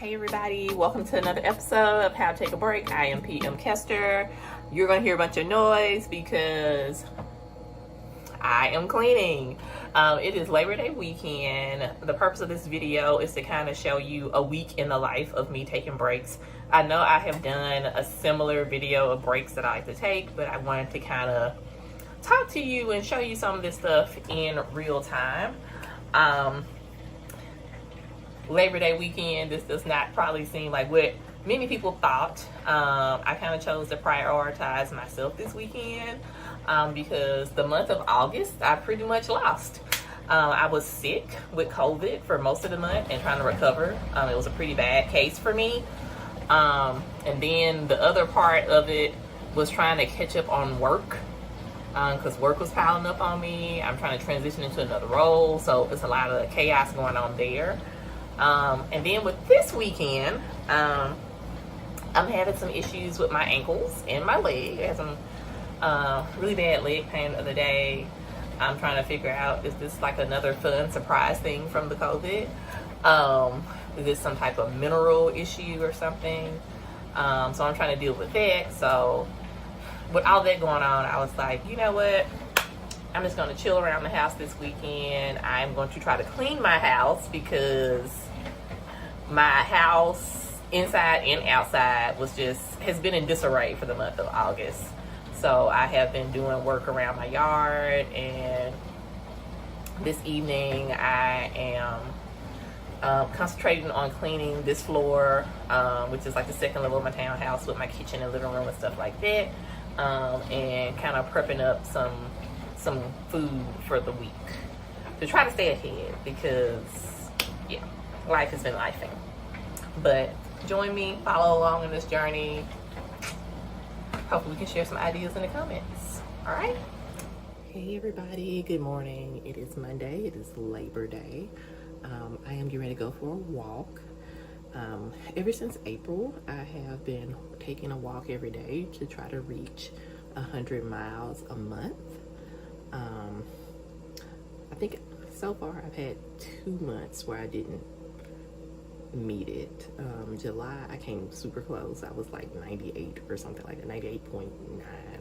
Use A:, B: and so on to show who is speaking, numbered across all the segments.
A: Hey everybody, welcome to another episode of How to Take a Break. I am PM Kester. You're going to hear a bunch of noise because I am cleaning. It is Labor Day weekend. The purpose of this video is to kind of show you a week in the life of me taking breaks. I know I have done a similar video of breaks that I like to take, but I wanted to kind of talk to you and show you some of this stuff in real time. Labor Day weekend, this does not probably seem like what many people thought. I kind of chose to prioritize myself this weekend because the month of August I pretty much lost. I was sick with COVID for most of the month and trying to recover. It was a pretty bad case for me. And then the other part of it was trying to catch up on work because work was piling up on me. I'm trying to transition into another role, so it's a lot of chaos going on there. And then with this weekend, I'm having some issues with my ankles and my leg. I had some really bad leg pain the other day. I'm trying to figure out, is this like another fun surprise thing from the COVID? Is this some type of mineral issue or something? So I'm trying to deal with that. So with all that going on, I was like, you know what? I'm just going to chill around the house this weekend. I'm going to try to clean my house because my house inside and outside has been in disarray for the month of August. So I have been doing work around my yard, and this evening I am concentrating on cleaning this floor, which is like the second level of my townhouse with my kitchen and living room and stuff like that, and kind of prepping up some food for the week to try to stay ahead because life has been lifing. But join me, follow along in this journey. Hopefully we can share some ideas in the comments. All right. Hey everybody, good morning. It is Monday. It is Labor Day. I am getting ready to go for a walk. Ever since April, I have been taking a walk every day to try to reach 100 miles a month. I think so far I've had 2 months where I didn't meet it. July I came super close. I was like 98 or something like that, 98.9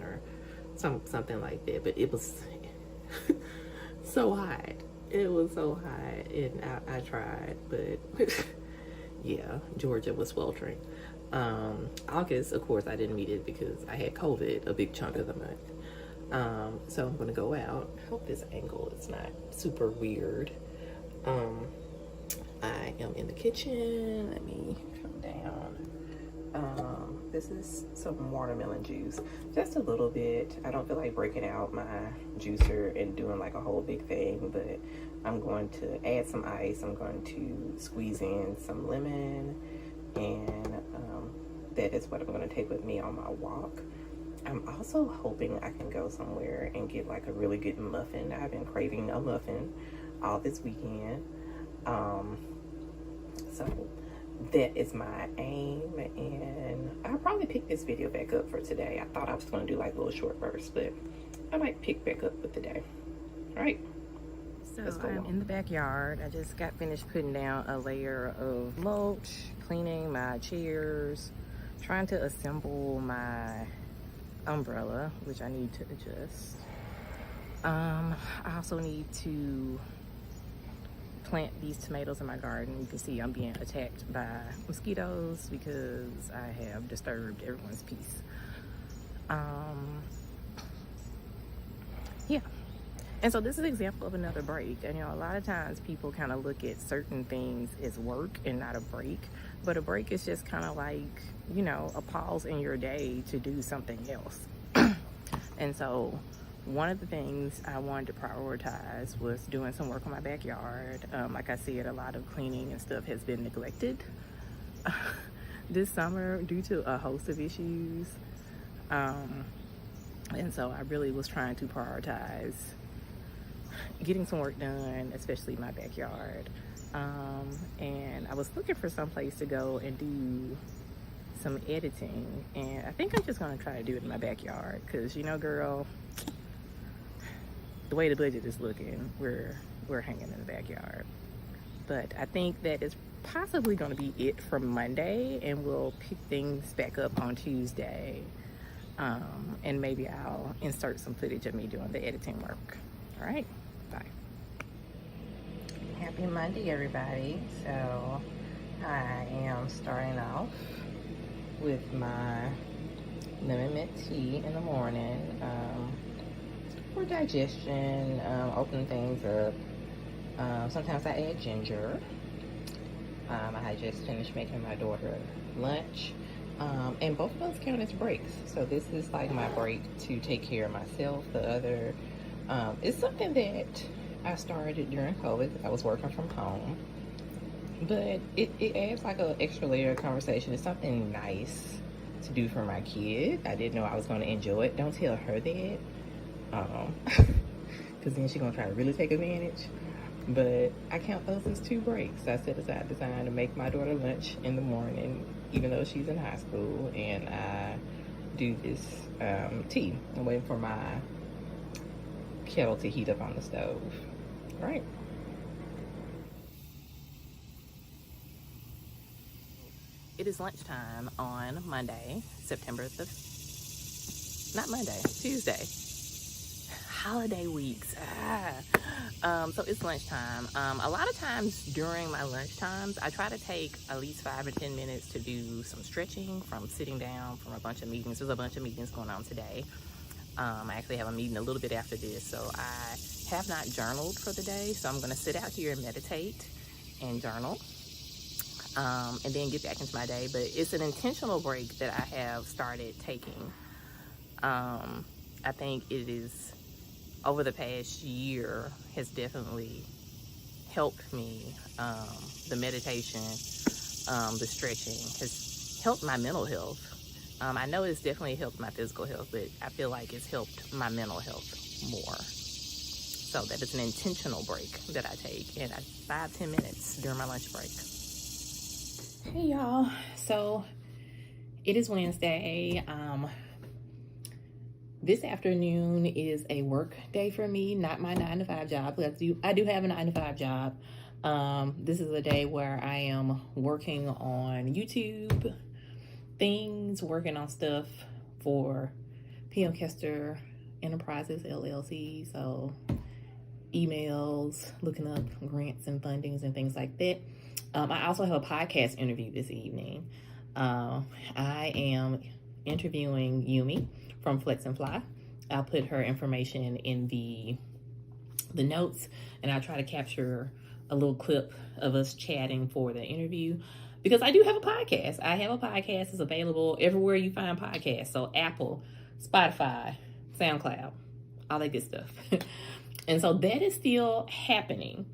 A: or something like that, but it was so hot. It was so hot, and I tried, but yeah, Georgia was sweltering. August, of course, I didn't meet it because I had COVID a big chunk of the month. So I'm gonna go out. I hope this angle is not super weird. I am in the kitchen. Let me come down. This is some watermelon juice, just a little bit. I don't feel like breaking out my juicer and doing like a whole big thing, but I'm going to add some ice. I'm going to squeeze in some lemon, and that is what I'm going to take with me on my walk. I'm also hoping I can go somewhere and get like a really good muffin. I've been craving a muffin all this weekend. So that is my aim, and I'll probably pick this video back up for today. I thought I was going to do like little short bursts, but I might pick back up with today. All right.
B: So I'm in the backyard. I just got finished putting down a layer of mulch, cleaning my chairs, trying to assemble my umbrella, which I need to adjust. I also need to plant these tomatoes in my garden. You can see I'm being attacked by mosquitoes because I have disturbed everyone's peace. Yeah. And so this is an example of another break. And you know, a lot of times people kind of look at certain things as work and not a break. But a break is just kind of like, you know, a pause in your day to do something else. And so one of the things I wanted to prioritize was doing some work on my backyard. Like I said, a lot of cleaning and stuff has been neglected this summer due to a host of issues. And so I really was trying to prioritize getting some work done, especially my backyard. And I was looking for some place to go and do some editing, and I think I'm just gonna try to do it in my backyard because, you know, girl, the way the budget is looking, we're hanging in the backyard. But I think that it's possibly going to be it for Monday, and we'll pick things back up on Tuesday. And maybe I'll insert some footage of me doing the editing work. All right, bye. Happy Monday, everybody. So I am starting off with my lemon mint tea in the morning for digestion, opening things up. Sometimes I add ginger. I had just finished making my daughter lunch. And both of those count as breaks. So this is like my break to take care of myself. The other is something that I started during COVID. I was working from home. But it adds like an extra layer of conversation. It's something nice to do for my kid. I didn't know I was going to enjoy it. Don't tell her that. Because then she's going to try to really take advantage. But I count those as 2 breaks. I set aside the time to make my daughter lunch in the morning, even though she's in high school, and I do this tea. I'm waiting for my kettle to heat up on the stove. All right. It is lunchtime on Monday, Tuesday. Holiday weeks. So it's lunchtime. A lot of times during my lunch times, I try to take at least 5 or 10 minutes to do some stretching from sitting down from a bunch of meetings. There's a bunch of meetings going on today. I actually have a meeting a little bit after this, so I have not journaled for the day, so I'm going to sit out here and meditate and journal, and then get back into my day. But it's an intentional break that I have started taking. I think it is, over the past year, has definitely helped me. The meditation, the stretching has helped my mental health. I know it's definitely helped my physical health, but I feel like it's helped my mental health more. So that is an intentional break that I take, and 5-10 minutes during my lunch break. Hey y'all, so it is Wednesday. This afternoon is a work day for me, not my 9-to-5 job. I do have a 9-to-5 job. This is a day where I am working on YouTube things, working on stuff for PM Kester Enterprises LLC. So emails, looking up grants and fundings and things like that. I also have a podcast interview this evening. I am interviewing Yumi from Flex and Fly. I'll put her information in the notes, and I'll try to capture a little clip of us chatting for the interview, because I do have a podcast. I have a podcast. It's available everywhere you find podcasts. So Apple, Spotify, SoundCloud, all that good stuff. And so that is still happening.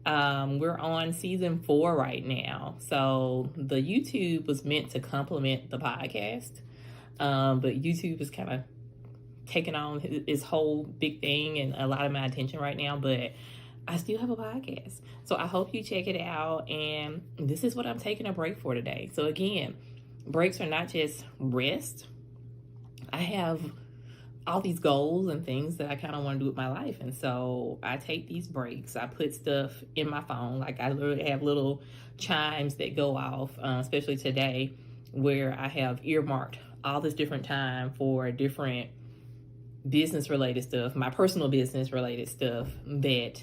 B: We're on season 4 right now. So the YouTube was meant to complement the podcast. But YouTube is kind of taking on its whole big thing and a lot of my attention right now. But I still have a podcast. So I hope you check it out. And this is what I'm taking a break for today. So again, breaks are not just rest. I have all these goals and things that I kind of want to do with my life. And so I take these breaks. I put stuff in my phone. Like I literally have little chimes that go off, especially today, where I have earmarked all this different time for different business related stuff, my personal business related stuff that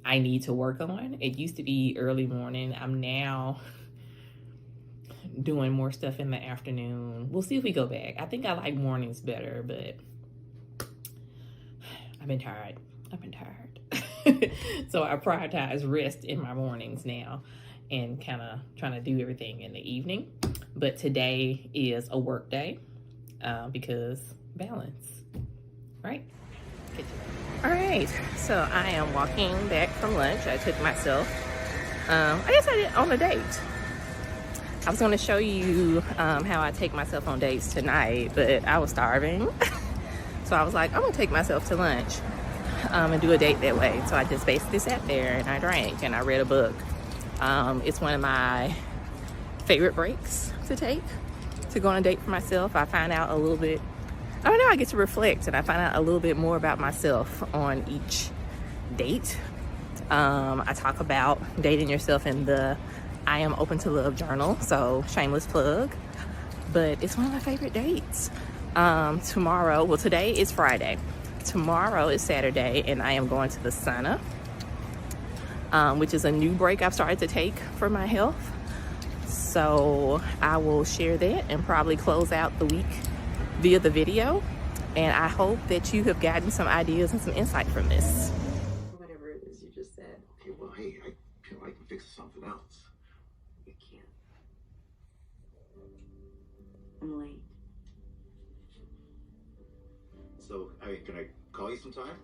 B: I need to work on. It used to be early morning. I'm now doing more stuff in the afternoon. We'll see if we go back. I think I like mornings better, but I've been tired. So I prioritize rest in my mornings now and kind of trying to do everything in the evening. But today is a work day because balance, right? All right, so I am walking back from lunch. I took myself, I guess I did on a date. I was going to show you how I take myself on dates tonight, but I was starving. So I was like, I'm going to take myself to lunch and do a date that way. So I just basically sat there and I drank and I read a book. It's one of my favorite breaks to take, to go on a date for myself. I find out a little bit, I don't know, I get to reflect and I find out a little bit more about myself on each date. I talk about dating yourself in the I am Open to Love journal, so shameless plug. But it's one of my favorite dates. Tomorrow, well, today is Friday. Tomorrow is Saturday, and I am going to the sauna, which is a new break I've started to take for my health. So I will share that and probably close out the week via the video. And I hope that you have gotten some ideas and some insight from this.
C: Whatever it is you just said.
D: Okay, well, hey, I feel like I can fix something else.
C: You can't. I'm late.
D: So, can I call you sometime?